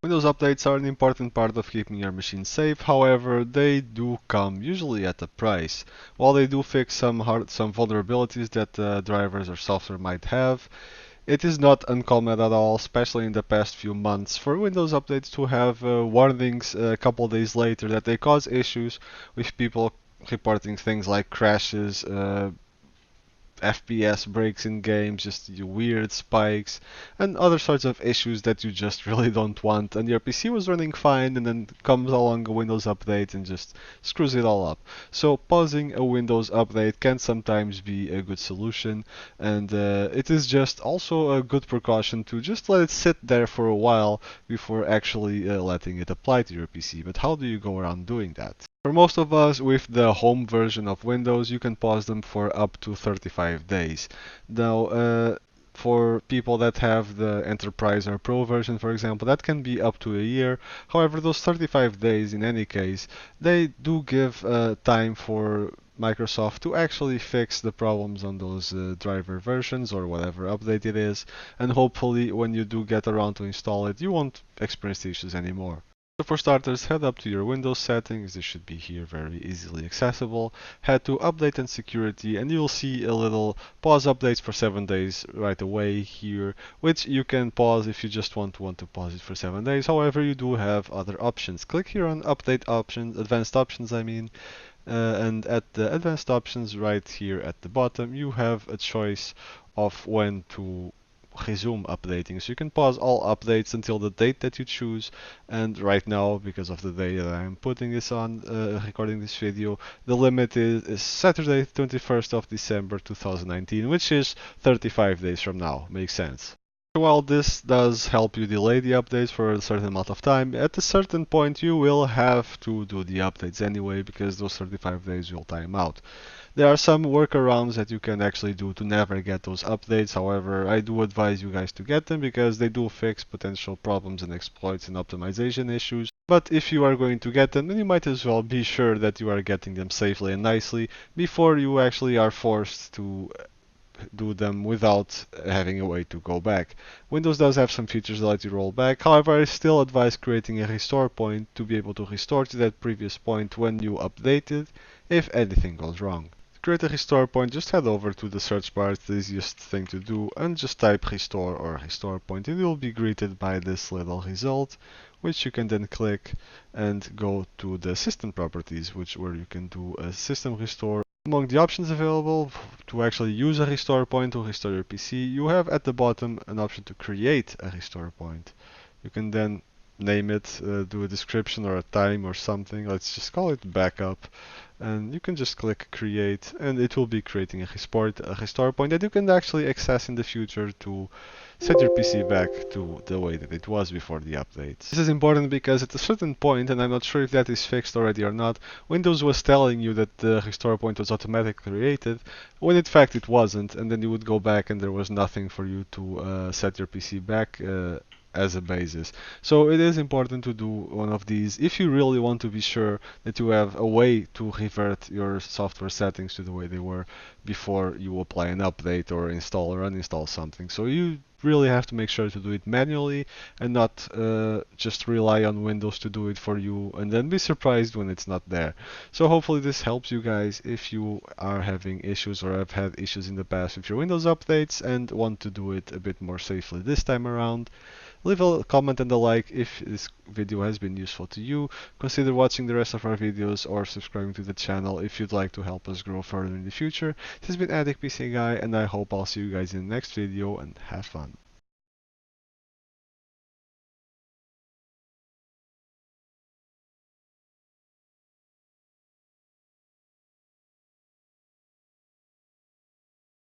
Windows updates are an important part of keeping your machine safe, however, they do come usually at a price. While they do fix some vulnerabilities that drivers or software might have, it is not uncommon at all, especially in the past few months, for Windows updates to have warnings a couple days later that they cause issues with people reporting things like crashes, FPS breaks in games, just weird spikes, and other sorts of issues that you just really don't want. And your PC was running fine, and then comes along a Windows update and just screws it all up. So pausing a Windows update can sometimes be a good solution, and it is just also a good precaution to just let it sit there for a while before actually letting it apply to your PC. But how do you go around doing that? For most of us, with the home version of Windows, you can pause them for up to 35 days. Now, for people that have the Enterprise or Pro version, for example, that can be up to a year. However, those 35 days, in any case, they do give time for Microsoft to actually fix the problems on those driver versions or whatever update it is, and hopefully, when you do get around to install it, you won't experience the issues anymore. So for starters, head up to your Windows settings. This should be here, very easily accessible. Head to Update and Security, and you'll see a little pause updates for 7 days right away here, which you can pause if you just want to pause it for 7 days. However, you do have other options. Click here on Update Options, Advanced Options, and at the Advanced Options right here at the bottom, you have a choice of when to resume updating. So you can pause all updates until the date that you choose. And right now, because of the day that I'm putting this on, recording this video, the limit is Saturday, 21st of December 2019, which is 35 days from now. Makes sense. While this does help you delay the updates for a certain amount of time, at a certain point you will have to do the updates anyway because those 35 days will time out. There are some workarounds that you can actually do to never get those updates. However, I do advise you guys to get them because they do fix potential problems and exploits and optimization issues. But if you are going to get them, then you might as well be sure that you are getting them safely and nicely before you actually are forced to do them without having a way to go back. Windows does have some features that let you roll back. However, I still advise creating a restore point to be able to restore to that previous point when you update it if anything goes wrong. To create a restore point, just head over to the search bar, it's the easiest thing to do, and just type restore or restore point, and you'll be greeted by this little result, which you can then click and go to the system properties, where you can do a system restore. Among the options available to actually use a restore point to restore your PC, you have at the bottom an option to create a restore point. You can then name it, do a description or a time or something. Let's just call it backup. And you can just click create, and it will be creating a restore point that you can actually access in the future to set your PC back to the way that it was before the update. This is important because at a certain point, and I'm not sure if that is fixed already or not, Windows was telling you that the restore point was automatically created, when in fact it wasn't, and then you would go back and there was nothing for you to set your PC back as a basis. So it is important to do one of these if you really want to be sure that you have a way to revert your software settings to the way they were before you apply an update or install or uninstall something. So you really have to make sure to do it manually and not just rely on Windows to do it for you and then be surprised when it's not there. So hopefully this helps you guys if you are having issues or have had issues in the past with your Windows updates and want to do it a bit more safely this time around. Leave a comment and a like if this video has been useful to you. Consider watching the rest of our videos or subscribing to the channel if you'd like to help us grow further in the future. This has been Addict PC Guy, and I hope I'll see you guys in the next video, and have fun.